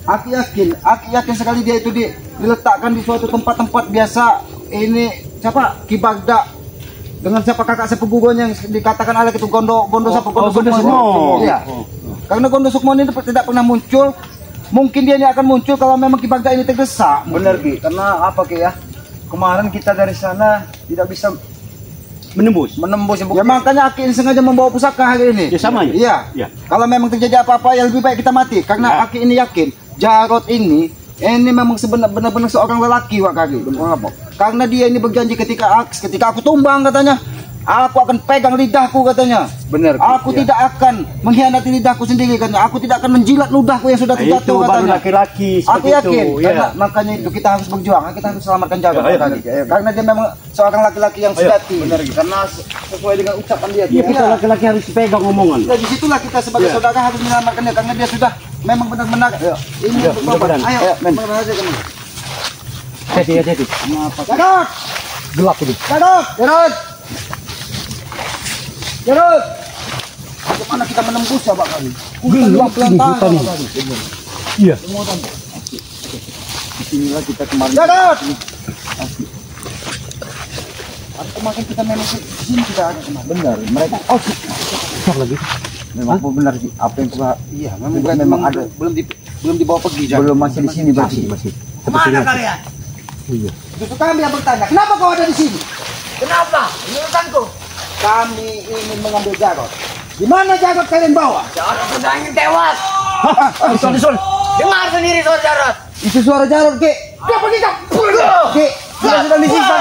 Aki yakin sekali dia itu diletakkan di suatu tempat-tempat biasa. Ini siapa? Ki Bagda dengan siapa kakak sepupu yang dikatakan oleh itu Gondo Sukmo. Iya. Karena Gondo Sukmo ini tidak pernah muncul. Mungkin dia ini akan muncul kalau memang Ki Bagda ini tergesa. Benar Ki. Karena apa Ki ya? Kemarin kita dari sana tidak bisa menembus ya, makanya Aki ini sengaja membawa pusaka hari ini. Ya sama ya. Iya. Kalau memang terjadi apa-apa ya lebih baik kita mati. Karena Aki ini yakin Jarod ini memang benar-benar seorang lelaki Wak Kaki. Karena dia ini berjanji ketika aku tumbang katanya, aku akan pegang lidahku katanya. Benar. Aku tidak akan mengkhianati lidahku sendiri katanya. Aku tidak akan menjilat ludahku yang sudah terjatuh katanya. Laki-laki aku yakin. Karena makanya itu kita harus berjuang. Kita harus selamatkan Jarod. Karena dia memang seorang laki-laki yang sejati. Benar. Karena sesuai dengan ucapan dia. Kita laki-laki harus dipegang omongan. Nah, disitulah kita sebagai saudara harus menyelamatkan dia karena dia sudah memang benar-benar ini untuk Bapak. Ayo, benar aja kamu. Hati-hati. Kenapa? Jarod! Gelap ini. Jarod! Bagaimana kita menembus ya Pak kali? Gelap ini hutan ini. Iya. Disinilah kita kemarin. Jarod! Kemarin kita memang sini kita ada kemarin. Benar, mereka lagi. Memang benar sih apa yang gua memang ada belum dibawa pergi Jarod. Belum masih di sini masih. Mana kalian? Iya. Justru kami yang bertanya, kenapa kau ada di sini? Kenapa? Urusanku. Kami ingin mengambil Jarod. Di mana Jarod kalian bawa? Jarod sudah ingin tewas. Disul. Dengar sendiri suara Jarod. Itu suara Jarod, Ki. Dia pergi Ki. Dia sudah disiksa.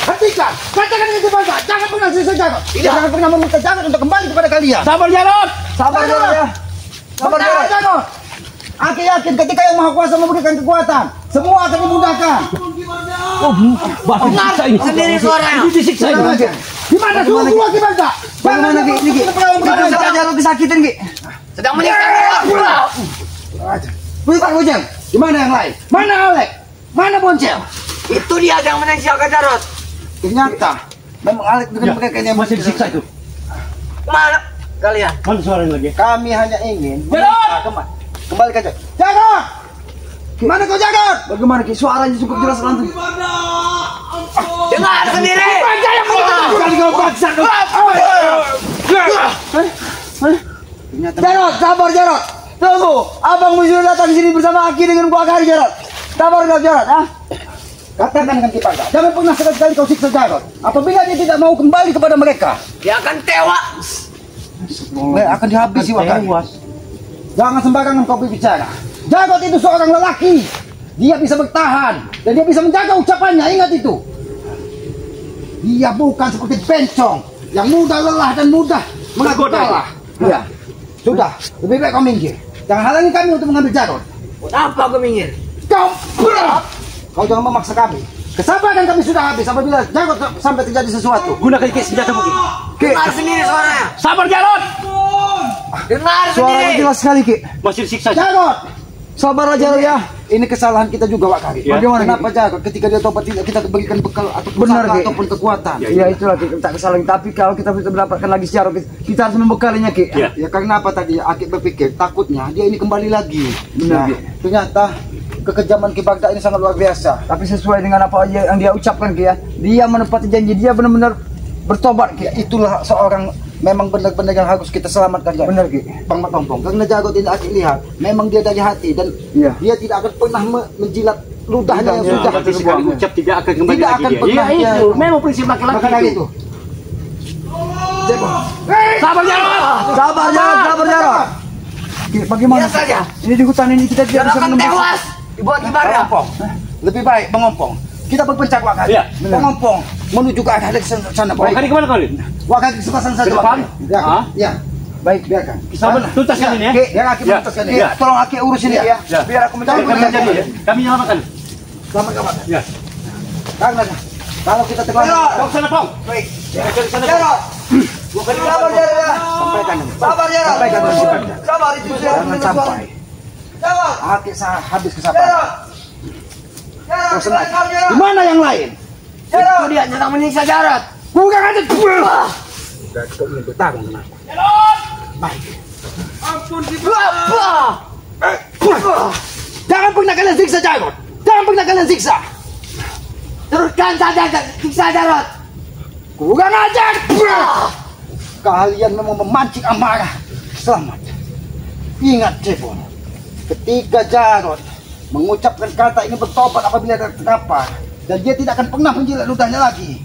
Hentikan. Katakan itu Bapak. Jangan pernah siksa Jarod. Jangan pernah meminta Jarod untuk kembali kepada kalian. Sabar Jarod. Sabar Jarod ya. Sabar Jarod. Aku yakin ketika yang Maha Kuasa memberikan kekuatan, semua akan dimudahkan. Dengar sendiri suaranya. Itu disiksa ini. Di mana sungguh Ki Bagda? Bagaimana Ki? Jarod disakitin Ki. Sedang menyiksa. Bukan Bojang. Di mana yang lain? Mana Alek? Mana Boncel? Itu dia yang menyiksa Jarod. Ternyata memang Alek dengan mereka yang masih disiksa itu. Mana kalian? Mana suaranya lagi? Kami hanya ingin kembali ke Jarod. Mana kau Jarod? Bagaimana Ki? Suaranya cukup jelas langsung. Dengar sendiri. Jarod, sabar Jarod. Tunggu, abangmu sudah datang sini bersama Aki dengan gua Kari Jarod. Sabar kau Jarod, Katakan dengan Ki Bagda, jangan pernah sekali-kali kau siksa Jarod. Apabila dia tidak mau kembali kepada mereka, Dia akan tewas. akan dihabisi Wakari. Jangan sembarangan kau berbicara. Jarod itu seorang lelaki. Dia bisa bertahan dan dia bisa menjaga ucapannya. Ingat itu. Dia bukan seperti bencong yang mudah lelah dan mudah mengaku kalah. Ya, sudah. Lebih baik kau minggir. Jangan halangi kami untuk mengambil Jarod. Kenapa kau minggir? Kau jangan memaksa kami. Kesabaran kami sudah habis apabila Jarod sampai terjadi sesuatu. Gunakan senjata mungkin. Dengar sendiri suaranya. Sabar Jarod. Dengar Suaranya sendiri. jelas sekali Ki. Masih disiksa. Jarod, sabarlah Jarod ya. Ini kesalahan kita juga Wak Kari. Bagaimana? Kenapa Jarod ketika dia tobat tidak kita berikan bekal atau pusaka ataupun kekuatan? Ya itulah kita kesalahan. Tapi kalau kita bisa mendapatkan lagi Jarod, kita harus membekalinya Ki. Ya karena apa tadi? Aki berpikir takutnya dia ini kembali lagi. Benar. Ternyata kekejaman Ki Bagda ini sangat luar biasa. Tapi sesuai dengan apa yang dia ucapkan Ki ya. Dia menepati janji, dia benar-benar bertobat Ki. Itulah seorang memang benar-benar yang harus kita selamatkan Jarod. Benar Ki. Bang Matompong. Karena Jarod ini Aki lihat, memang dia dari hati dan dia tidak akan pernah menjilat ludahnya yang sudah sekali ucap tidak akan kembali tidak lagi akan dia. pernah Ya itu, memang prinsip laki-laki itu. Sabar Jarod. Sabar Jarod. Bagaimana? Biasa saja. Ini di hutan ini kita tidak Dia bisa akan menembus. tewas. Dibuat gimana? Mengompong. Lebih baik mengompong. Kita berpencak Wak Kari. Iya, Mengompong menuju ke arah sana. Wak Kari kemana kalian? Wak Kari kesempatan saja. Ke depan? Ya. Baik, biarkan. Sabar, tuntaskan ini ya. Biar Aki menuntaskan ini. Tolong Aki urus ini ya. Biar aku mencari Kami nyelamatkan. Selamat kawan. Ya. Karena kalau kita terlambat. Pong sana Pong. Baik. Jarod. Sabar Jarod ya. Sampaikan. Sabar Jarod. Sampaikan. Sabar itu Jangan sampai. Jarod. Aki habis kesabaran. Jarod. Kau senang. Di mana yang lain? Itu dia sedang menyiksa Jarod. Bukan aja. Wah. Udah kau ingin bertarung kenapa? Ampun, Wah. Jangan pernah kalian siksa Jarod. Jangan pernah kalian siksa. Teruskan saja siksa Jarod. Kurang ajar. Kalian memang memancing amarah. Selamat. Ingat Cebon, ketika Jarod mengucapkan kata ini bertobat apabila ada terkapar, dan dia tidak akan pernah menjilat ludahnya lagi,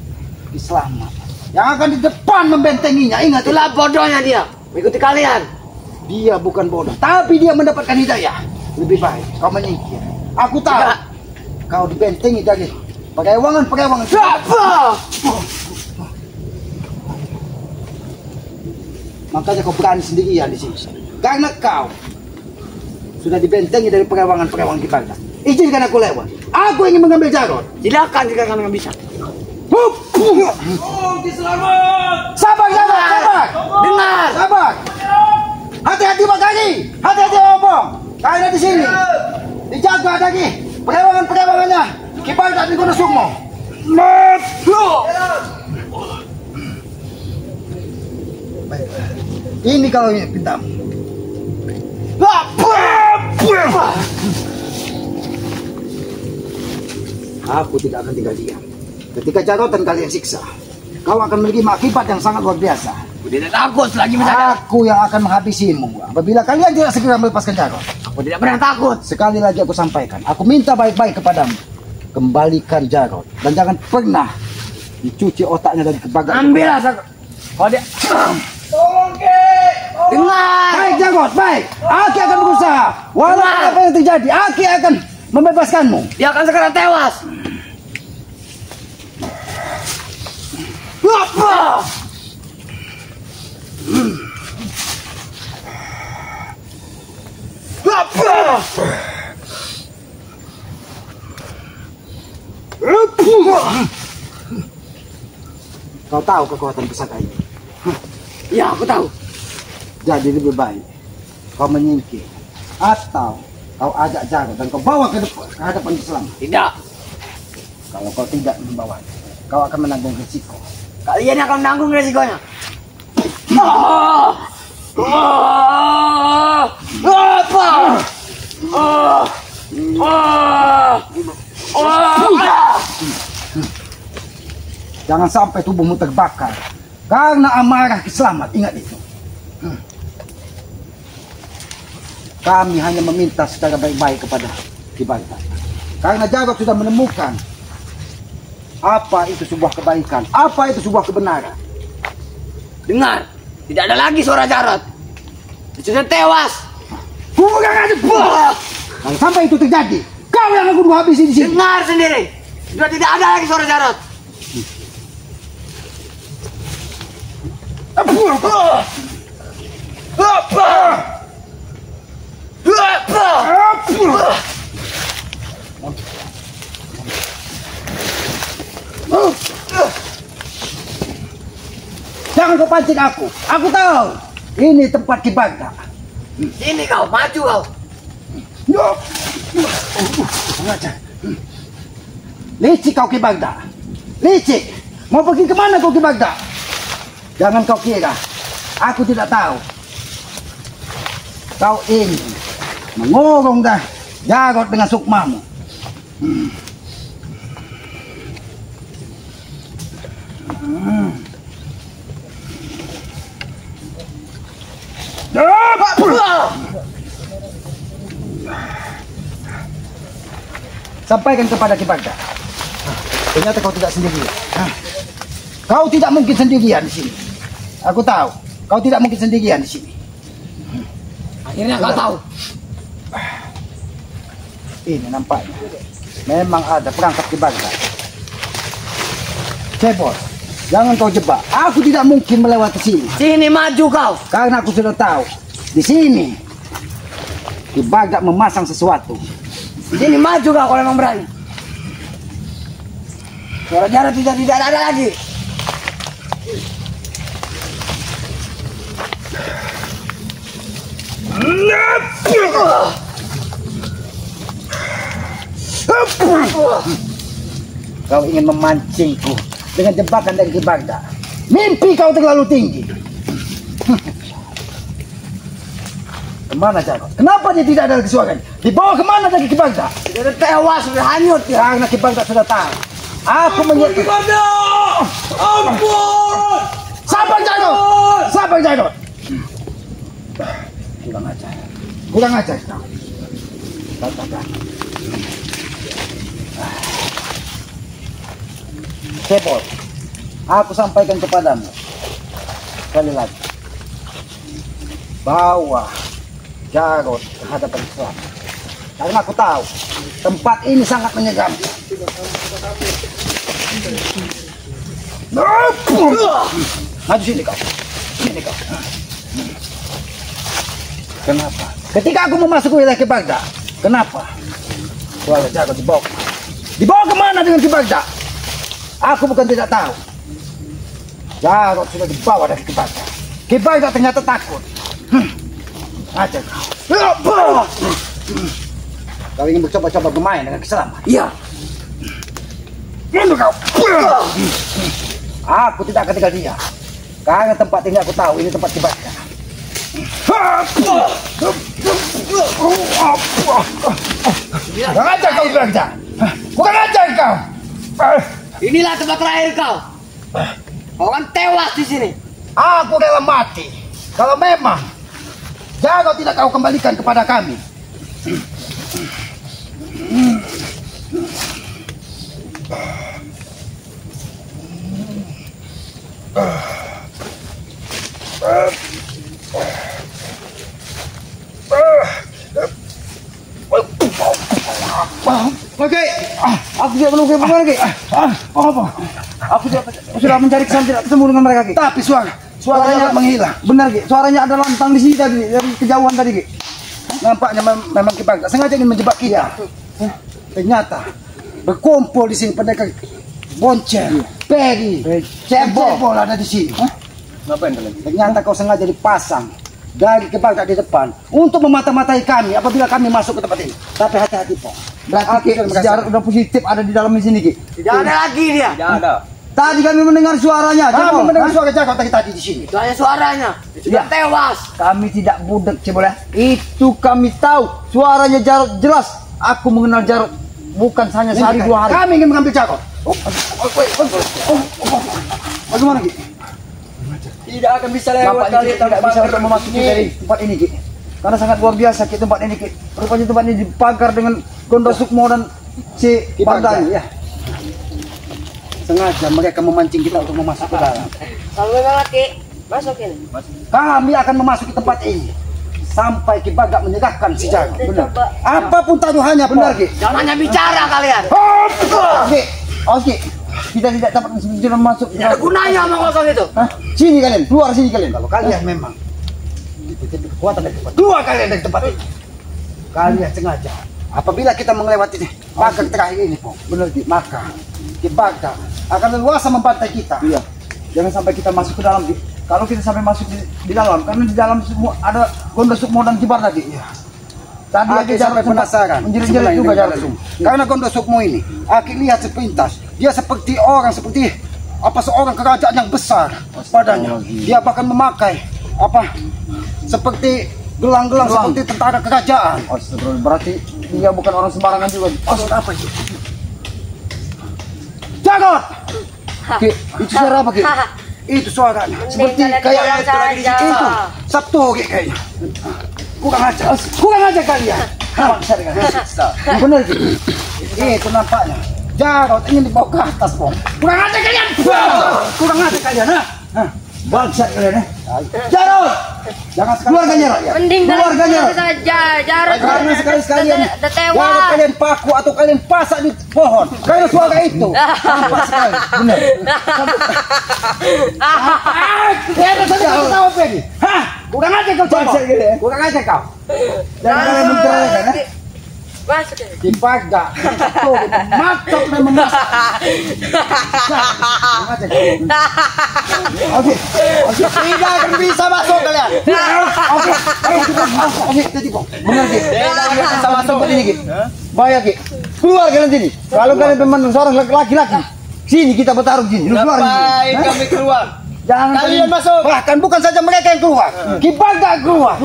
selamat. Yang akan di depan membentenginya, ingat. Itulah bodohnya dia mengikuti kalian. Dia bukan bodoh, tapi dia mendapatkan hidayah. Lebih baik kau menyingkir. Aku tahu Tidak. kau dibentengi dari perewangan-perewangan. Apa? Makanya kau berani sendirian di sini. Karena kau sudah dibentengi dari perewangan-perewangan kita. Izinkan aku lewat. Aku ingin mengambil Jarod. Silakan jika kalian bisa. Selamat. Sabar, sabar, sabar. Dengar. Sabar. Hati-hati Pak Kaki. Hati-hati Obong. Kalian di sini. Dijaga lagi perewangan-perewangannya. Kibar tak di Gunung Sukmo. Ini kalau ini pintam. Aku tidak akan tinggal diam. Ketika Jarod dan kalian siksa, kau akan menerima akibat yang sangat luar biasa. Aku tidak takut selagi menjaga. Aku yang akan menghabisimu apabila kalian tidak segera melepaskan Jarod. Aku tidak pernah takut. Sekali lagi aku sampaikan, aku minta baik-baik kepadamu. Kembalikan Jarod dan jangan pernah dicuci otaknya dari kebagaan. Ambillah kalau dia. Dengar. Baik Jarod, baik. Aki akan berusaha. Walaupun apa yang terjadi, Aki akan membebaskanmu. Dia akan segera tewas. Apa? Kau tahu kekuatan pusaka ini. Ya, aku tahu. Jadi lebih baik kau menyingkir atau kau ajak Jarod dan kau bawa ke hadapan Islam. Tidak. Kalau kau tidak membawa, kau akan menanggung risiko. Kalian akan menanggung resikonya. Apa? Jangan sampai tubuhmu terbakar karena amarah Islamat. Ingat itu. Kami hanya meminta secara baik-baik kepada Kibarta. Karena Jarod sudah menemukan apa itu sebuah kebaikan, apa itu sebuah kebenaran. Dengar, tidak ada lagi suara Jarod. Dia sudah tewas. Kurang aja. Kalau sampai itu terjadi, kau yang aku habisi di sini. Dengar sendiri. Sudah tidak ada lagi suara Jarod. Jangan kau pancing aku. Aku tahu ini tempat Kibarta. Sini kau, maju kau. Licik kau Kibarta. Licik. Mau pergi kemana kau Kibarta? Jangan kau kira aku tidak tahu. Kau ingin mengurung dah Jarod dengan sukmamu. Sampaikan kepada Kibarta. Ternyata kau tidak sendirian. Kau tidak mungkin sendirian di sini. Aku tahu. Kau tidak mungkin sendirian di sini. Akhirnya kau tahu. Ini nampaknya memang ada perangkap Kibarta. Cebol, jangan kau jebak. Aku tidak mungkin melewati sini. Sini maju kau. Karena aku sudah tahu di sini Kibarta memasang sesuatu. Sini maju kau kalau memang berani. Suara Jarod tidak ada lagi. Kau ingin memancingku dengan jebakan dari Kibarta. Mimpi kau terlalu tinggi. Kemana Jago? Kenapa dia tidak ada lagi suaranya? Dibawa kemana lagi Ki Bagda? Sudah tewas, sudah hanyut ya. Karena Ki Bagda sudah tahu. Aku menyerahkan. Ampun! Siapa Jago? Siapa Jago? Kurang ajar. Kurang ajar kau. Katakan. Cepol. Aku sampaikan kepadamu. Sekali lagi. Bawa Jarod ke hadapan Islam. Karena aku tahu tempat ini sangat menyeramkan. Maju sini kau. Sini kau. Kenapa? Ketika aku memasuki wilayah Ki Bagda, kenapa? Soalnya Jarod dibawa. Dibawa kemana dengan Ki Bagda? Aku bukan tidak tahu. Jarod sudah dibawa dari Ki Bagda. Ki Bagda ternyata takut. Aja kau. Kau ingin mencoba-coba bermain dengan keselamatan? Iya. Mundur kau. Aku tidak akan tinggal diam. Karena tempat ini aku tahu ini tempat Ki Bagda. Kurang ajar kau Ki Bagda. Kurang ajar kau. Inilah tempat terakhir kau. Kau kan tewas di sini. Aku rela mati. Kalau memang Jago tidak kau kembalikan kepada kami. Oke, aku tidak perlu ke mana lagi. Apa? Aku sudah mencari kesan tidak ketemu dengan mereka lagi. Tapi suaranya menghilang. Benar Ki, suaranya ada lantang di sini tadi dari kejauhan tadi Ki. Nampaknya memang Ki Bagda sengaja ingin menjebak kita. Ternyata berkumpul di sini pendekar Bonceng, Peri, Cebol ada di sini. Ngapain kalian? Ternyata kau sengaja dipasang dari Ki Bagda di depan untuk memata-matai kami apabila kami masuk ke tempat ini. Tapi hati-hati Pong. Berarti sejarah udah positif ada di dalam di sini Ki. Tidak ada lagi dia. Tidak ada. Tadi kami mendengar suaranya. Kami mendengar suara Jago tadi di sini. Itu hanya suaranya. Sudah tewas. Kami tidak budek Cebol. Itu kami tahu. Suaranya Jarod jelas. Aku mengenal Jarod bukan hanya sehari dua hari. Kami ingin mengambil Jago. Bagaimana Ki? Tidak akan bisa lewat kalian tidak bisa untuk memasuki dari tempat ini Ki. Karena sangat luar biasa Ki tempat ini Ki. Rupanya tempat ini dipagar dengan Gondo Sukmo dan si Bagda ya. Sengaja mereka memancing kita untuk memasuki ke dalam. Kalau memang Ki, masuk ini. Kami akan memasuki tempat ini sampai Ki Bagda menyerahkan si Jago. Benar. Apapun taruhannya benar Ki. Jangan hanya bicara kalian. Oke. Kita tidak dapat masuk. Tidak ada gunanya omong kosong itu. Hah? Sini kalian, keluar sini kalian. Kalau kalian memang dipikir kekuatan dari tempat. Keluar kalian dari tempat ini. Kalian sengaja. Apabila kita melewati pagar terakhir ini, Pong, benar Ki, maka Ki Bagda akan leluasa membantai kita. Iya. Jangan sampai kita masuk ke dalam. Kalau kita sampai masuk di dalam, karena di dalam semua ada Gondo Sukmo dan Ki Bagda. Iya. Tadi Aki sampai penasaran. Menjerit-jerit juga Jarod. Karena Gondo Sukmo ini, Aki lihat sepintas. Dia seperti seorang kerajaan yang besar padanya. Dia bahkan memakai seperti gelang-gelang seperti tentara kerajaan. Berarti dia bukan orang sembarangan juga. Apa itu? Jarod! Itu suara apa Ki? Itu suaranya seperti kayak itu Sabtu kayaknya. Kurang aja kalian. Benar Ki. Itu nampaknya Jarod ingin dibawa ke atas Pong. Kurang aja kalian. Kurang aja kalian bangsat kalian Jarod. Jangan keluarga Jarod ya. Mending keluarga Jarod saja Jarod. Karena sekali-sekalian tewas. Jarod kalian paku atau kalian pasak di pohon. Karena suara itu nampak sekali. Benar. Dia saja kau tahu apa ini? Kurang aja kau coba. Kurang aja kau. Jangan kalian menceraikan Masuk ini. Ki Bagda itu mantap dan memasak. Oke, tidak akan bisa masuk kalian. Oke, jadi Pong. Benar Ki. Tidak bisa masuk ke sini Ki. Bahaya Ki. Keluar kalian sini. Kalau kalian memang seorang laki-laki, sini kita bertarung sini. Keluar sini. Kami keluar. Jangan Kalian masuk. Bahkan bukan saja mereka yang keluar. Ki Bagda keluar.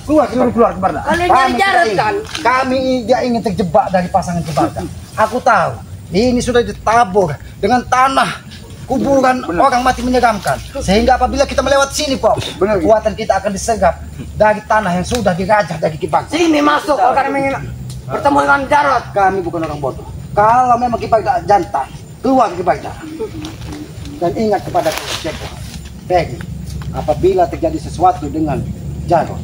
Keluar Ki Bagda. Kalian nyari Jarod kan? Kami tidak ingin terjebak dari pasangan Ki Bagda. Aku tahu ini sudah ditabur dengan tanah kuburan orang mati menyeramkan. Sehingga apabila kita melewati sini, Pom, kekuatan kita akan disergap dari tanah yang sudah dirajah dari Ki Bagda. Sini masuk, kalau kami ingin bertemu dengan Jarod. Kami bukan orang bodoh. Kalau memang Ki Bagda jantan, keluar Ki Bagda. Dan ingat kepada Ceko, Peggy, apabila terjadi sesuatu dengan Jarod,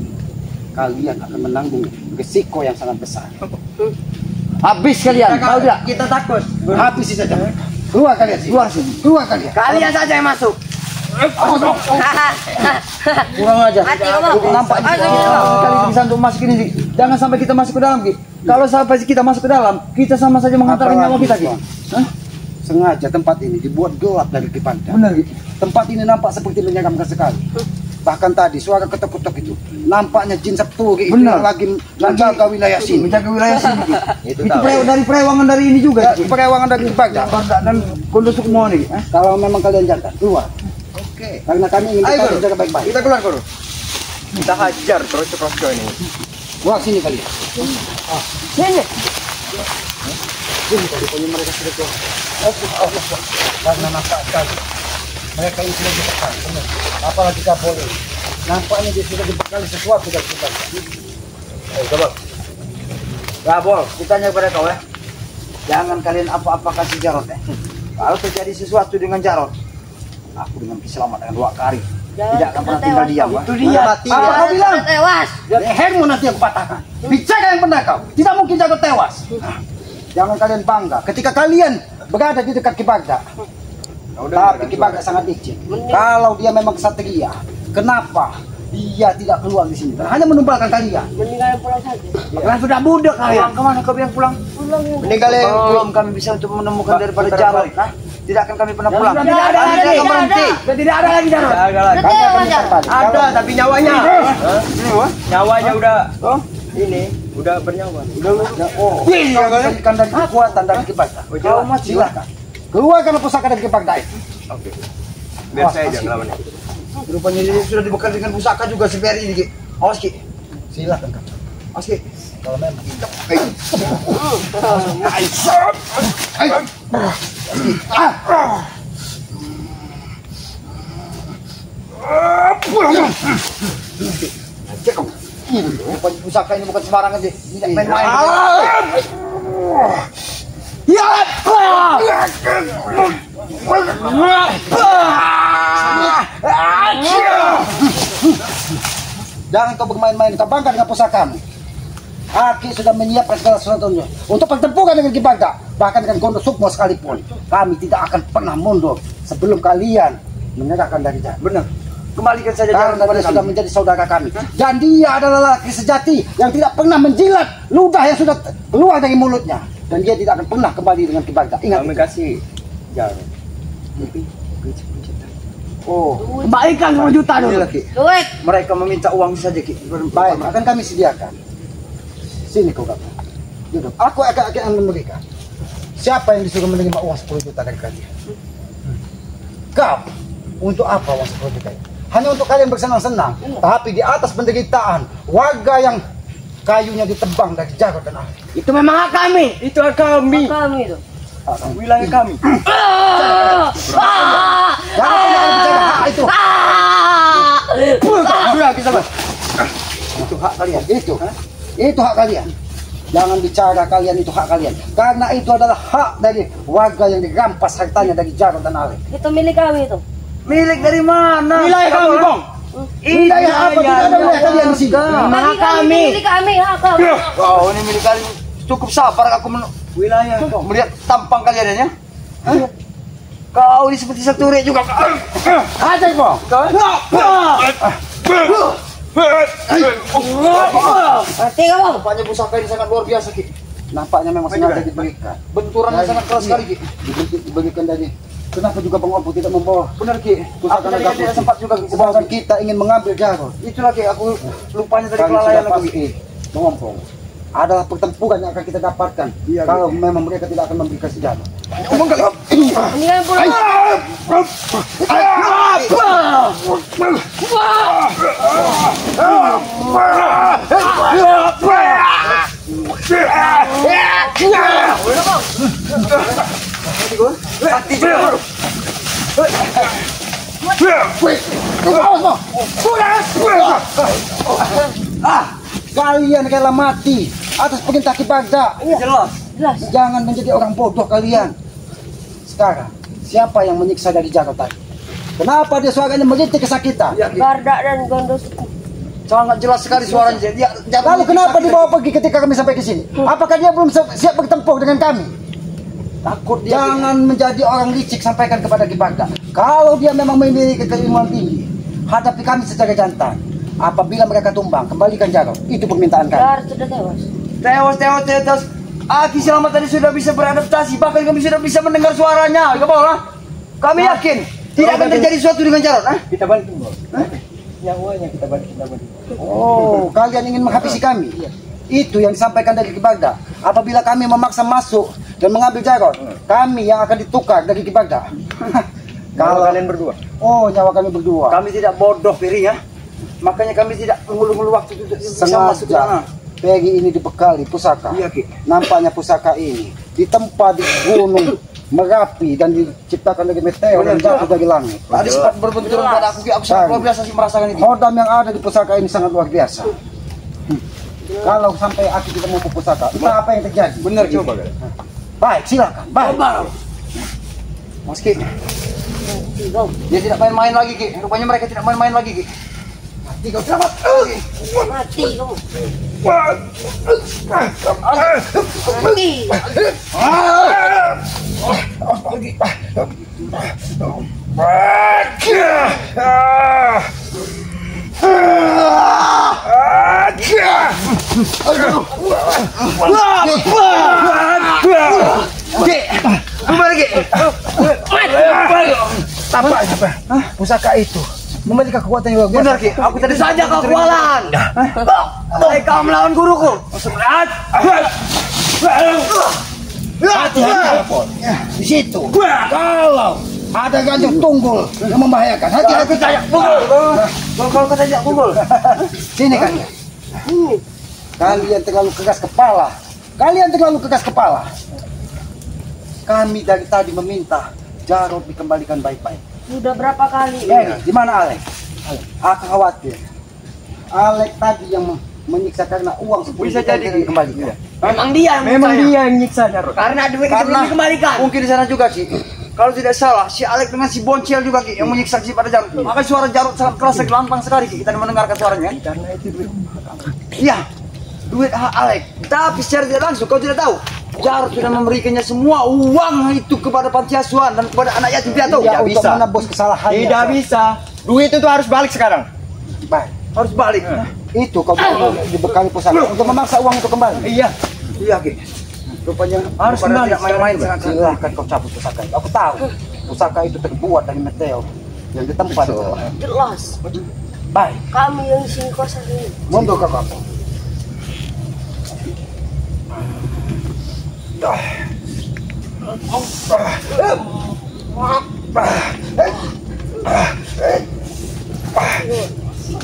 kalian akan menanggung risiko yang sangat besar. Habis kalian, tahu tidak? Kita takut. Habis saja. Keluar kalian sini. Keluar sini. Keluar kalian. Kalian saja yang masuk. Kurang aja. Hati kamu. Nampak kali bisa untuk masuk ini sih. Jangan sampai kita masuk ke dalam, Ki. Kalau sampai kita masuk ke dalam, kita sama saja menghantarkan nyawa kita, Ki. Hah? Sengaja tempat ini dibuat gelap dari Ki Bagda. Benar, Ki. Tempat ini nampak seperti menyeramkan sekali. Bahkan tadi suara ketok-ketok itu nampaknya jin Septuri itu yang lagi menjaga wilayah sini. Menjaga wilayah sini. Itu dari perewangan dari ini juga. Perewangan dari Ki Bagda dan Kondo Sukmo nih. Kalau memang kalian jantan, keluar. Oke. Karena kami ingin kita jaga baik-baik. Kita keluar, Guru. Kita hajar terus ini. Keluar sini kalian. Sini. Sini kali punya mereka sudah keluar. Karena nampak sekali mereka ini sudah dibekal, benar. Apalagi Kapolri. Nampaknya dia sudah dibekali sesuatu dari kita. Coba. Gabol, ditanya kepada kau ya. Jangan kalian apa-apa kasih Jarod ya. Kalau terjadi sesuatu dengan Jarod, aku dengan keselamatan dua kali. Tidak akan pernah tinggal diam. Itu dia. Apa kau bilang? Tewas. Lehermu nanti aku patahkan. Bicara yang benar kau. Tidak mungkin Jarod tewas. Jangan kalian bangga ketika kalian berada di dekat Ki Bagda. Tapi Ki Bagda sangat licik. Kalau dia memang kesatria, kenapa dia tidak keluar di sini? Hanya menumbalkan kalian. Mendingan pulang saja. Kalian sudah budak kalian. Kemana kau bilang pulang? Pulang ya. Meninggal belum kami bisa untuk menemukan daripada Jarod. Tidak akan kami pernah pulang. Tidak ada lagi. Tidak akan berhenti. Tidak ada lagi Jarod. Kami akan menyertai. Ada, tapi nyawanya. Nyawanya udah. Ini udah bernyawa. Oh, kalian dari kekuatan dari Ki Bagda. Kau masih silakan. Keluarkan pusaka dari Ki Bagda itu. Oke. Biar saya aja ngelawan. Rupanya dia sudah dibekal dengan pusaka juga si Ferry ini, Ki. Awas, Ki. Silakan, Kak. Awas, Ki. Kalau memang hidup. Rupanya pusaka ini bukan sembarangan, Ki. Tidak main-main. Ya! Jangan kau bermain-main, kau bangga dengan pusakamu. Aki sudah menyiapkan segala sesuatunya untuk pertempuran dengan Ki Bagda, bahkan dengan Kondo Sukmo sekalipun. Kami tidak akan pernah mundur sebelum kalian menyerahkan dari Jarod. Benar. Kembalikan saja Jarod Karena dia sudah menjadi saudara kami. Dan dia adalah laki sejati yang tidak pernah menjilat ludah yang sudah keluar dari mulutnya. Dan dia tidak akan pernah kembali dengan Ki Bagda. Ingat. Kami kasih Jarod. Oh, Kembalikan 10 juta dulu. Duit. Mereka meminta uang saja, Ki. baik, akan kami sediakan. Sini kau Gabol. Duduk. Aku akan memberikan. Siapa yang disuruh menerima uang 10 juta dari kalian? Kau. Untuk apa uang 10 juta itu? Hanya untuk kalian bersenang-senang. Tapi di atas penderitaan warga yang kayunya ditebang dari Jarod dan Ali. Itu memang hak kami. Itu hak kami. Kami itu. Wilayah kami. Jangan pernah bicara hak itu. Sudah kita Mas. Itu hak kalian. Itu hak kalian. Jangan bicara kalian itu hak kalian. Karena itu adalah hak dari warga yang dirampas hartanya dari Jarod dan Ali. Itu milik kami itu. Milik dari mana? Wilayah kami, Bang. Wilayah apa? Tidak ada wilayah kalian di sini. Bagi kami. Milik kami. Hak kami. Kau ini milik kali. Cukup sabar aku wilayah kau. Melihat tampang kalian ya. Kau ini seperti Septuri juga. Aja kau. Mati kamu. Nampaknya pusaka ini sangat luar biasa, Ki. Nampaknya memang sengaja diberikan. Benturannya sangat keras sekali, Ki. Diberikan dari. Kenapa juga Bang Opo tidak membawa? Benar, Ki. Pusaka naga putih. Sempat juga sedangkan kita ingin mengambil Jarod. Itulah Ki, aku lupanya dari kelalaian aku. Bang Opo, adalah pertempuran yang akan kita dapatkan kalau memang mereka tidak akan memberikan senjata. Omong kali. Mendingan pulang. Kalian rela mati atas perintah Ki Bagda. Jelas. Jelas. Jangan menjadi orang bodoh kalian. Sekarang, siapa yang menyiksa dari Jarod tadi? Kenapa dia suaranya merintih kesakitan? Barda dan Gondos. Sangat jelas sekali suaranya. Lalu kenapa dibawa pergi ketika kami sampai ke sini? Apakah dia belum siap bertempur dengan kami? Takut dia. Jangan menjadi orang licik, sampaikan kepada Ki Bagda. Kalau dia memang memiliki keilmuan tinggi, hadapi kami secara jantan. Apabila mereka tumbang, kembalikan Jarod. Itu permintaan kami. Jarod sudah tewas. Tewas. Aki Selamat tadi sudah bisa beradaptasi. Bahkan kami sudah bisa mendengar suaranya. Kami yakin tidak akan terjadi sesuatu dengan Jarod. Kita bantu, Bos. Nyawanya kita bantu. Oh, kalian ingin menghabisi kami? Itu yang disampaikan dari Ki Bagda. Apabila kami memaksa masuk dan mengambil Jarod, kami yang akan ditukar dari Ki Bagda. Kalau kalian berdua. Oh, nyawa kami berdua. Kami tidak bodoh, Piri ya. Makanya kami tidak mengulur-ulur waktu untuk bisa masuk ke sana. Pegi ini dibekali pusaka. Iya, Ki. Nampaknya pusaka ini ditempa di gunung Merapi dan diciptakan dari meteor dan jatuh dari langit. Tadi sempat berbenturan pada aku. Aku sangat luar biasa sih merasakan ini. Hodam yang ada di pusaka ini sangat luar biasa. Kalau sampai aku tidak mau ke pusaka, entah apa yang terjadi. Benar, coba. Baik, silakan. Baik. Mas Ki, dia tidak main-main lagi, Ki. Rupanya mereka tidak main-main lagi, Ki. Mati kau selamat. Mati kamu. Mati. Pusaka itu memiliki kekuatan yang luar biasa. Benar, Ki. Aku tadi saja kau kualan. Kau melawan guruku. Hati-hati, di situ. Kalau ada ganjil tunggul yang membahayakan, hati-hati. Kalau kata tidak punggul. Sini kalian. Kalian terlalu keras kepala. Kami dari tadi meminta Jarod dikembalikan baik-baik. Sudah berapa kali? Di mana Alek? Aku khawatir. Alek tadi yang menyiksa karena uang 10 Bisa juta jadi dikembalikan. Memang dia yang menyiksa Jarod. Karena duit itu belum dikembalikan. Mungkin di sana juga, Ki. Kalau tidak salah, si Alek dengan si Boncel juga, Ki, yang menyiksa si pada Jarod. Maka suara Jarod sangat keras dan lantang sekali, Ki. Kita mendengarkan suaranya. Karena itu duit. Iya, duit hak Alek. Tapi secara tidak langsung, kau tidak tahu. Jarod sudah memberikannya semua uang itu kepada panti asuhan dan kepada anak yatim piatu. Tidak bisa. untuk menebus kesalahannya. Tidak bisa. Duit itu harus balik sekarang. Baik. Harus balik. Itu kau dibekali pusaka untuk memaksa uang itu kembali. Iya. Iya, Ki. Rupanya Harus rupanya tidak main-main. Silahkan kau cabut pusaka itu. Aku tahu pusaka itu terbuat dari meteor yang ditempa di bawah. Jelas. Baik, Kami yang sini kosan ini. mundur ke kamu.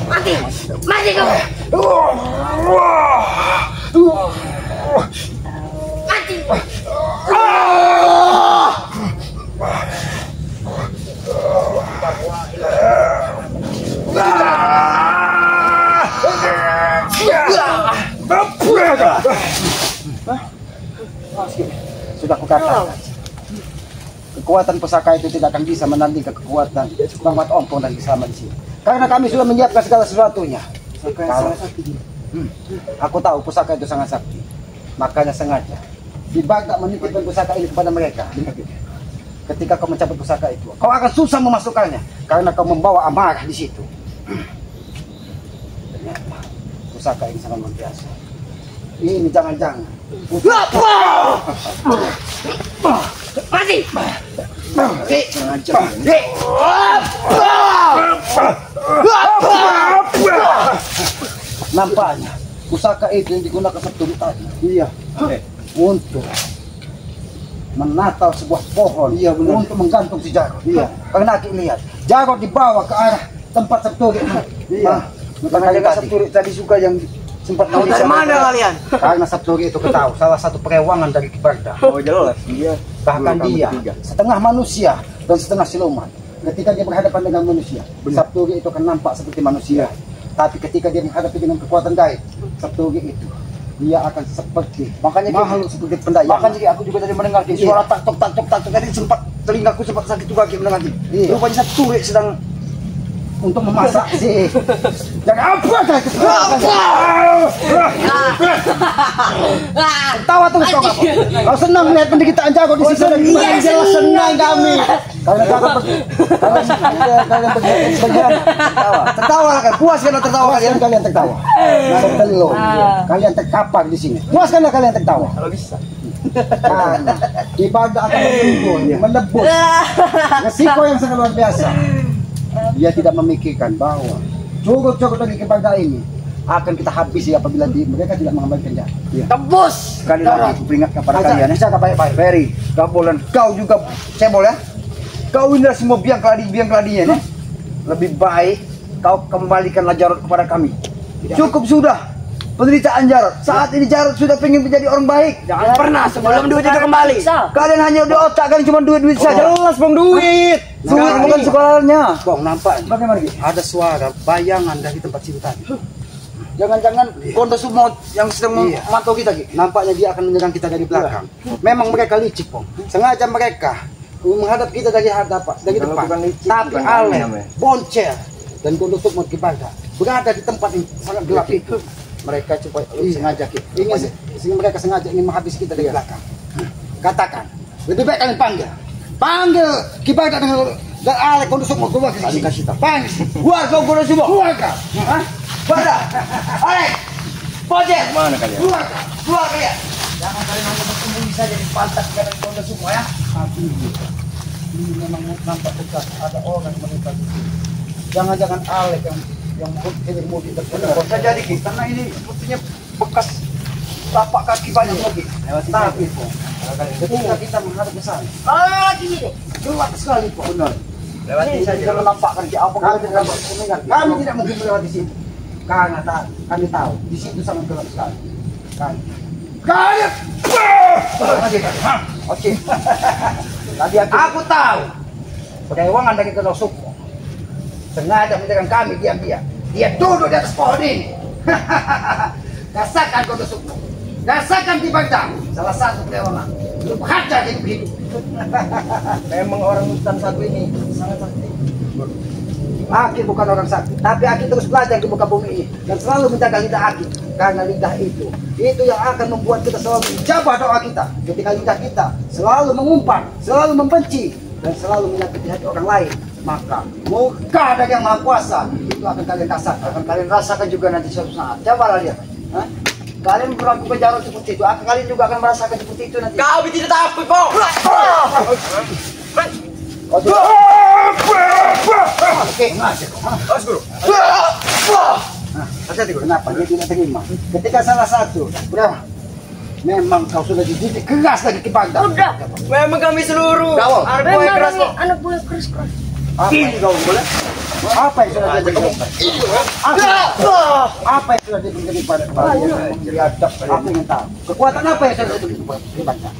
Mati. Mati kamu. Mati. Sudah kukatakan, kekuatan pusaka itu tidak akan bisa menandingkan kekuatan Bangmat Ompong dan Selamat di sini. Karena kami sudah menyiapkan segala sesuatunya. Aku tahu pusaka itu sangat sakti. Makanya sengaja Ki Bagda menitipkan pusaka ini kepada mereka. Ketika kau mencabut pusaka itu, kau akan susah memasukkannya karena kau membawa amarah di situ. Ternyata pusaka ini sangat luar biasa. Ini jangan-jangan Mati. nampaknya pusaka itu yang digunakan Sabtu tadi. Iya. Untuk menata sebuah pohon untuk menggantung si Jarod. Iya. Karena Aki lihat Jarod dibawa ke arah tempat Sabturi. Iya. Makanya Sabturi tadi suka yang sempat Tahu dari mana kalian? Karena Sabturi itu ketahui salah satu perewangan dari Kibarda. Oh jelas. Iya. Bahkan dia setengah manusia dan setengah siluman. Ketika dia berhadapan dengan manusia, Sabturi itu akan nampak seperti manusia. Tapi ketika dia menghadapi dengan kekuatan gaib, Sabturi itu dia akan seperti makhluk seperti pendayang. Makanya aku juga tadi mendengar suara tak tok tadi sempat telingaku sempat sakit juga mendengar. Rupanya Sabturi sedang untuk memasak sih. Jangan apa kan? Tawa terus kau apa? Kau senang melihat penderitaan Jarod di sini dan Iya, jelas senang kami. Karena Jarod tertawa lah kan, puas kan tertawa kalian. Kalian tertawa. Sebelum kalian terkapar di sini. Puaskanlah kalian tertawa. Kalau bisa. Ibadah akan menebus resiko yang sangat luar biasa. Dia tidak memikirkan bahwa cukup dari kepada ini akan kita habisi apabila mereka tidak mengembalikan dia. Tebus. Sekali lagi aku peringatkan kepada kalian ya. Bisa baik-baik. Ferry, Gabolan, kau juga cebol ya. Kau inilah semua biang keladinya ya. Lebih baik kau kembalikanlah Jarod kepada kami. Cukup sudah penderitaan Jarod. Saat ini Jarod sudah pengen menjadi orang baik. Jangan pernah sebelum duit itu kembali. Kalian hanya di otak kan cuma duit saja. Jelas bang duit. Duit bukan sekolahnya. Bang, nampak Bagaimana Ki? ada suara bayangan dari tempat cinta. Jangan-jangan Kondo Sumo yang sedang memantau kita Ki. Nampaknya dia akan menyerang kita dari belakang. Memang mereka licik, Bang. Sengaja mereka menghadap kita dari depan. Tapi Ale, Boncer dan Kondo Sumo Kibarda berada di tempat yang sangat gelap itu. Mereka coba sengaja mereka sengaja ingin menghabisi kita dari belakang. Katakan, lebih baik kalian panggil Kibarda dengan Ale Kondo Sumo keluar ke sini. Panggil, Keluar kau Kondo Sumo. keluar kau. Pada, Alek, Pojek, Mana kalian? keluar kalian. Jangan kalian hanya bersembunyi saja di pantat kalian Kondo Sumo ya. Tapi ini memang nampak dekat ada orang yang menimpa di sini. Jangan-jangan Alek yang mudik Bisa jadi Ki, karena ini sepertinya bekas tapak kaki banyak lagi. Tapi ketika kita menghadap ke sana, Gini deh. gelap sekali Pak. Benar. Lewati saja. Kalau nampakkan Ki apa Kami tidak mungkin melewati sini. Karena kami tahu di situ sangat gelap sekali. Kalian. Oke. Tadi aku tahu. Perewangan dari Kondo Sumo sengaja menyerang kami diam-diam. Dia duduk di atas pohon ini. Rasakan Kondo Sumo. Rasakan Kibarda. Salah satu perewangan. Belum hajar hidup-hidup. Memang orang hutan satu ini sangat sakti. Aki bukan orang sakti, tapi Aki terus belajar di muka bumi ini dan selalu menjaga lidah Aki. Karena lidah itu yang akan membuat kita selalu menjawab doa kita. Ketika lidah kita selalu mengumpat, selalu membenci dan selalu menyakiti hati orang lain, maka murka dari Yang Maha Kuasa itu akan kalian rasakan. Akan kalian rasakan juga nanti suatu saat. Coba lihat. Kalian berlaku Jarod seperti itu, kalian juga akan merasakan seperti itu nanti. Kau tidak takut kok. Oke, ngajak. Guru. Hati-hati, kenapa dia tidak terima? Ketika salah satu, berapa? Memang kau sudah dididik keras dari Kibarda. Udah. Memang kami seluruh. Gawat. Anak buah keras kok. Anak buah keras. Apa yang boleh? Apa yang sudah diberikan? Apa yang sudah diberikan kepada Kibarda? Aku ingin tahu. Kekuatan apa yang sudah diberikan kepada Kibarda?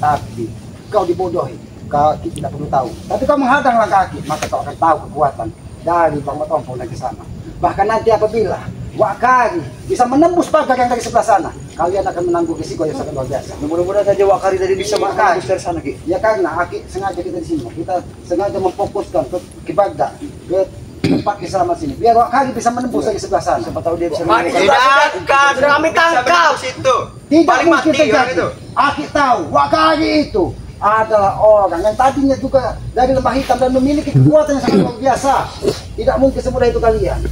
Tapi kau dibodohi. Kaki tidak perlu tahu. Tapi kau menghadang langkah kaki, maka kau akan tahu kekuatan dari Bang Matompong dan ke sana. Bahkan nanti apabila Wakari bisa menembus pagar yang dari sebelah sana, kalian akan menanggung risiko yang sangat luar biasa. Mudah-mudahan saja Wakari tadi bisa menembus dari sana Ki. Ya karena Aki sengaja kita di sini, kita sengaja memfokuskan ke Kibarda, ke tempat keselamatan sini. Biar Wakari bisa menembus dari sebelah sana. Siapa tahu dia bisa Mari menembus. tidak akan kami tangkap situ. Tidak mungkin terjadi. Aki tahu Wakari itu adalah orang yang tadinya juga dari lembah hitam dan memiliki kekuatan yang sangat luar biasa. Tidak mungkin semudah itu kalian.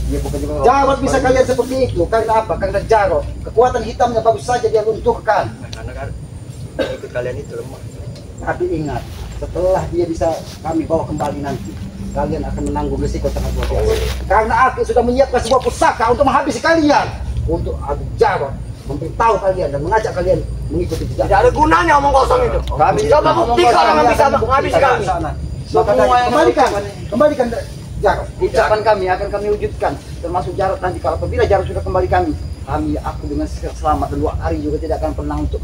Jarod bisa kalian seperti itu. Karena apa? Karena Jarod kekuatan hitamnya bagus saja dia lunturkan. Karena ikut kalian itu lemah. Tapi ingat, setelah dia bisa kami bawa kembali nanti, kalian akan menanggung risiko sangat luar biasa. Karena Aki sudah menyiapkan sebuah pusaka untuk menghabisi kalian. Untuk Jarod memberitahu kalian dan mengajak kalian mengikuti jejak. Tidak ada gunanya omong kosong itu. Kami coba buktikan orang bisa menghabisi kami. Semua yang kembalikan Jarod. ucapan kami akan kami wujudkan, termasuk Jarod nanti. Kalau apabila Jarod sudah kembali kami aku dengan selamat dan 2 hari juga tidak akan pernah untuk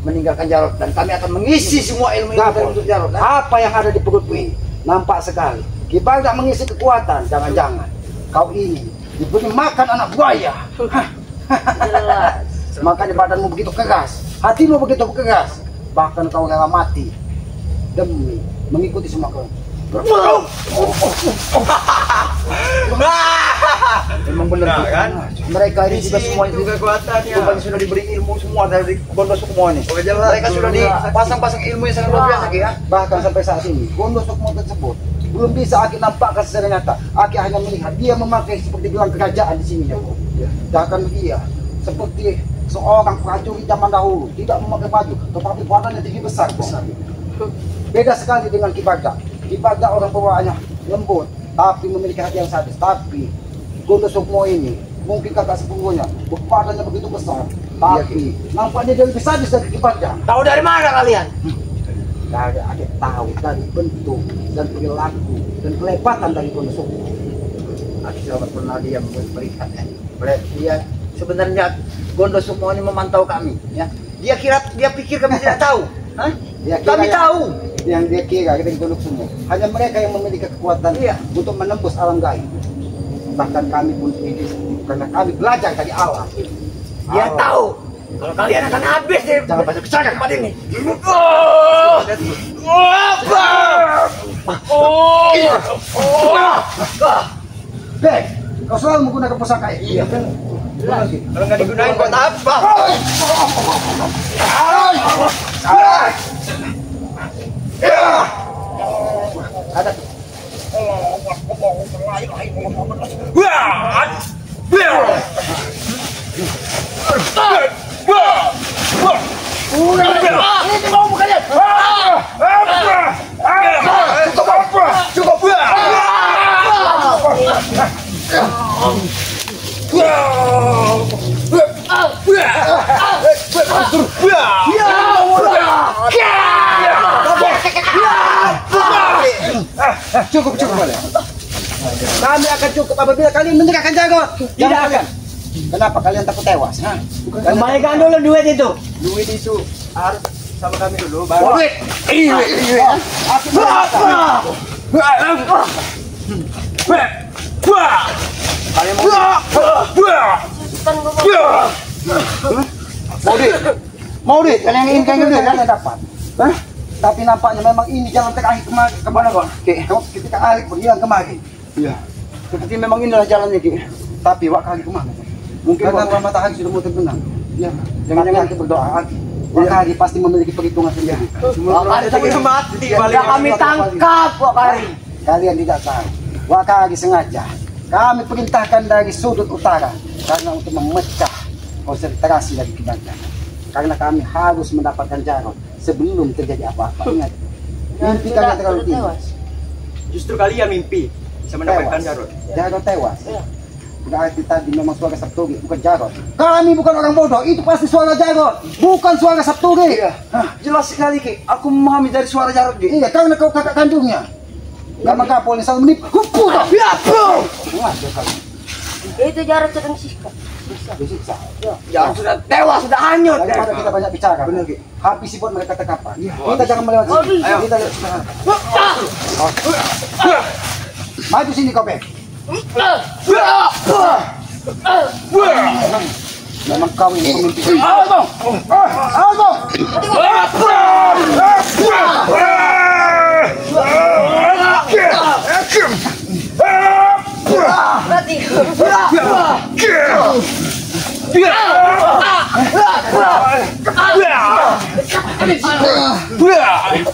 meninggalkan Jarod, dan kami akan mengisi semua ilmu untuk Jarod. Apa yang ada di perutmu ini nampak sekali. Ki Bagda mengisi kekuatan. Jangan-jangan kau ini diberi makan anak buaya. Jelas. Makanya badanmu begitu keras, hatimu begitu keras, bahkan kau rela mati demi mengikuti semua kau. Memang benar kan? Mereka ini juga semua itu kekuatannya. rupanya sudah diberi ilmu semua dari Gondo Sukmo ini. Mereka sudah dipasang-pasang ilmu yang sangat luar biasa ya. Bahkan sampai saat ini Gondo Sukmo tersebut belum bisa Aki nampakkan secara nyata. Aki hanya melihat dia memakai seperti gelang kerajaan di sini ya. Bahkan dia seperti seorang prajurit zaman dahulu, tidak memakai baju, tetapi badannya tinggi besar. Beda sekali dengan Ki Bagda. Ki Bagda orang bawaannya lembut, tapi memiliki hati yang sadis. Tapi Gondo Sukmo ini mungkin kakak sepupunya, badannya begitu besar, tapi nampaknya dia lebih sadis dari Ki Bagda. Tahu dari mana kalian? Dari adik tahu dari bentuk dan perilaku dan kelebatan dari Gondo Sukmo. Aki selamat pernah dia memberikan dia sebenarnya Gondo Sukmo ini memantau kami ya. Dia pikir kami tidak tahu. Hah? Kami tahu. Yang dia kira kita Gondo Sukmo hanya mereka yang memiliki kekuatan untuk menembus alam gaib. Bahkan kami pun ini karena kami belajar dari alam. Dia tahu kalau kalian akan habis di Jangan banyak bicara tempat ini. Bek, kau selalu menggunakan pusaka ini. Iya. Kalau nggak digunain buat apa? Ada Ini mau kalian. Cukup. Cukup. Kami akan cukup apabila kalian menyerahkan Jarod. Tidak akan. Kenapa kalian takut tewas? Kembalikan dulu duit itu. Duit itu harus sama kami dulu. Baru. Aku berkata, Kalian mau duit? Kalian yang ingin duit kalian dapat. Tapi nampaknya memang ini jalan terakhir kemana kok? Ketika Alik berhilang kemarin. Iya. Seperti memang inilah jalannya Ki. Tapi wak kali kemana? Mungkin karena matahari sudah mau terbenam. Iya. Jangan-jangan kita berdoa Aki. Wak kali pasti memiliki perhitungan sendiri. Sudah kami tangkap kok kali. Kalian tidak tahu. Wak kali sengaja kami perintahkan dari sudut utara karena untuk memecah konsentrasi dari Ki Bagda. Karena kami harus mendapatkan Jarod sebelum terjadi apa-apa. Ingat, mimpi kalian terlalu tinggi. Justru kalian mimpi bisa mendapatkan Jarod. Jarod tewas. Berarti tadi memang suara Sapturi, bukan Jarod. Kami bukan orang bodoh, itu pasti suara Jarod, bukan suara Sapturi. Jelas sekali Ki, aku memahami dari suara Jarod Ki. Iya, karena kau kakak kandungnya. Nama Kapol yang selalu menipu. Itu Jarod sedang sikat. Disiksa. Jarod sudah tewas, sudah hanyut. Daripada kita banyak bicara, benar Ki. Habisi buat mereka terkapar. Kita jangan melewati sini. Kita lihat sekarang. Maju sini kau Bek. Memang kau ini pemimpin.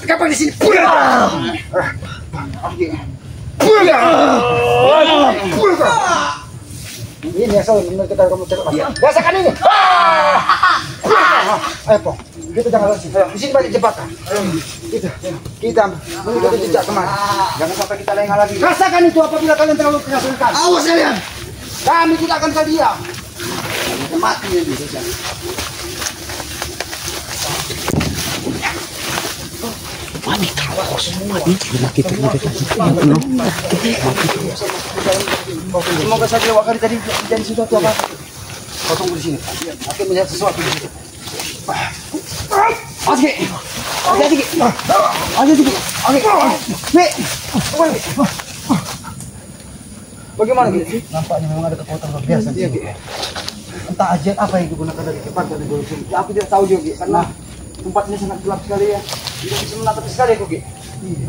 Kapan di sini? Ini ya soal benar kita kamu cakap. Rasakan ini. Ayo po, kita jangan lari. Di sini banyak jebakan. Kita mengikuti jejak kemana? Jangan sampai kita lengah lagi. Rasakan itu apabila kalian terlalu keras. Awas kalian. Kami tidak akan diam. mati ya dia. Mami tahu kok semua nih. Kita Semoga saja Wakari tadi jadi sesuatu apa. Kau tunggu di sini. Aku melihat sesuatu di situ. Oke. Bagaimana gitu? Nampaknya memang ada kekuatan luar biasa. Iya, entah ajian apa yang digunakan dari kipas dari golok sini. Aku tidak tahu juga karena tempat ini sangat gelap sekali ya. Tidak bisa menatap sekali aku.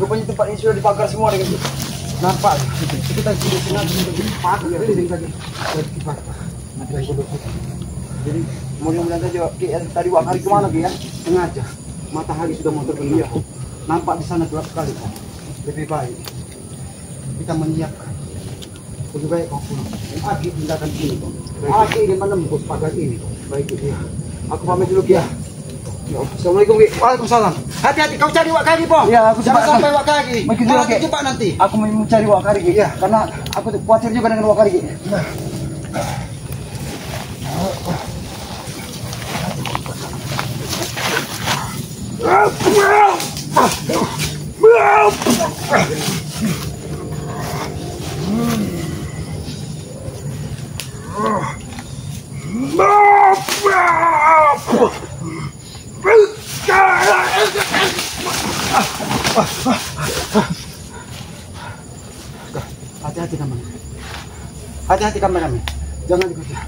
Rupanya tempat ini sudah dibakar semua dengan itu. Nampak. Kita sudah senang untuk dipakai ya ini tadi. Kipas. Nanti lagi golok. Jadi mudah-mudahan saja tadi Wakari kemana ya? Sengaja. Matahari sudah mau terbenam. Nampak di sana gelap sekali. Lebih baik kita menyiapkan. Lebih baik kau pulang. Aki tindakan ini. Aki ingin menembus pagar ini. Baik itu ya. Aku pamit dulu ya. Assalamualaikum. Waalaikumsalam. Hati-hati kau cari Wakari po. Ya, aku jangan sampai Wakari. Begitu lagi. Cepat nanti. Aku mau mencari Wakari ya. Karena aku khawatir juga dengan Wakari. Hati-hati kamu. Hati-hati kameramen. Jangan dikejar.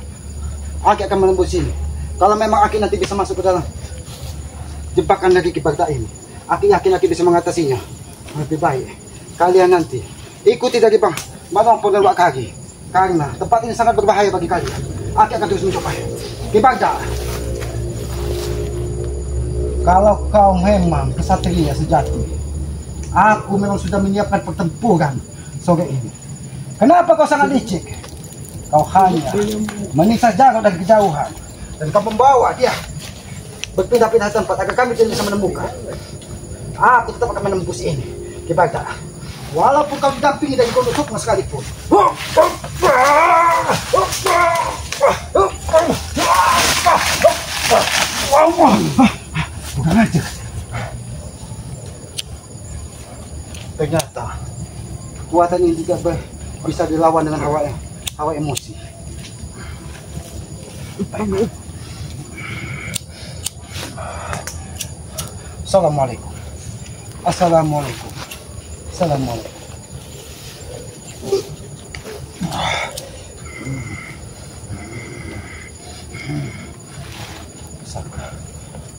Aki akan menembus sini. Kalau memang Aki nanti bisa masuk ke dalam jebakan dari Kibagda ini, Aki yakin Aki bisa mengatasinya. Lebih baik kalian nanti ikuti dari Bang Manompong dan Wakari. Karena tempat ini sangat berbahaya bagi kalian. Aki akan terus mencoba. Kibagda, kalau kau memang kesatria sejati, aku memang sudah menyiapkan pertempuran sore ini. Kenapa kau sangat licik? Kau hanya menyiksa Jarod dari kejauhan dan kau membawa dia berpindah-pindah tempat agar kami tidak bisa menemukan. Aku tetap akan menembus ini. Kibagda, walaupun kau didampingi dari Gondok Sukma sekalipun. Bukan aja. Ternyata kekuatan ini tidak bisa dilawan dengan hawa emosi. Assalamualaikum. Assalamualaikum. Assalamualaikum.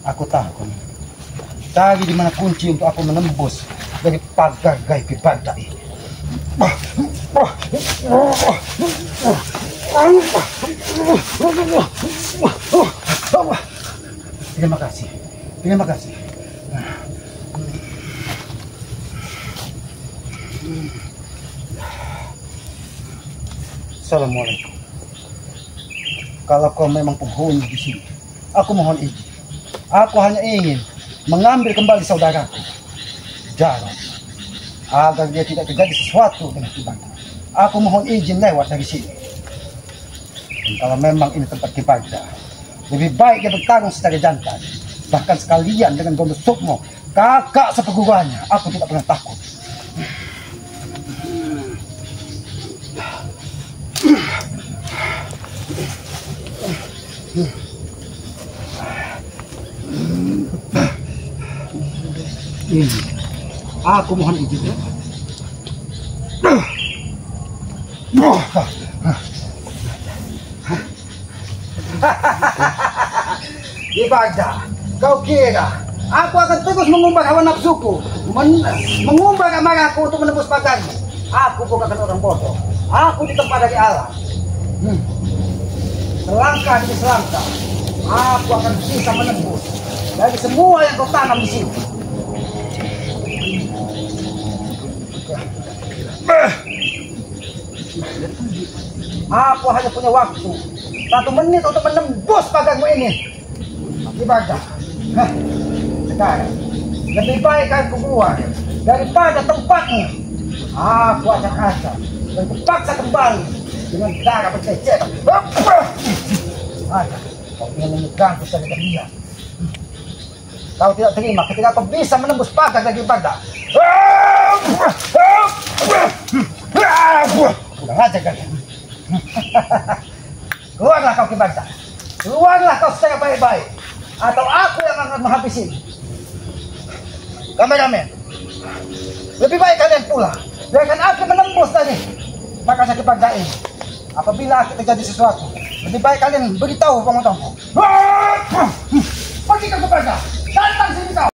Aku tahu cari di mana kunci untuk aku menembus dari pagar gaib Kibagda ini. Terima kasih. Terima kasih. Assalamualaikum. Kalau kau memang penghuni di sini, aku mohon izin. Aku hanya ingin mengambil kembali saudaraku, Jarod, agar dia tidak terjadi sesuatu dengan Kibagda. Aku mohon izin lewat dari sini. Dan kalau memang ini tempat Kibagda, lebih baik dia bertarung secara jantan. Bahkan sekalian dengan Gondok Sukma, kakak seperguruannya. Aku tidak pernah takut. Aku mohon izin. Kibagda, kau kira aku akan terus mengumbar hawa nafsuku, mengumbar amarahku untuk menembus pagarmu? Aku bukan orang bodoh. Aku ditempa dari Allah. Selangkah demi selangkah, aku akan bisa menembus dari semua yang kau tanam di sini. Aku hanya punya waktu 1 menit untuk menembus pagarmu ini. Kibagda, sekarang lebih baik aku keluar daripada tempatmu. Aku acak-acak dan terpaksa kembali dengan darah berceceran. Ada, kau ingin menyegang kesakitan dia. Kau tidak terima ketika kau bisa menembus pagar dari Baghdad. Kurang aja kalian. Keluarlah kau ke Baghdad. Keluarlah kau secara baik-baik, atau aku yang akan menghabisi. Kameramen, lebih baik kalian pulang. Biarkan aku menembus tadi maka sakit Baghdad ini. Apabila terjadi sesuatu, lebih baik kalian beritahu pemotonku. Pergi ke Baghdad. Datang sini kau.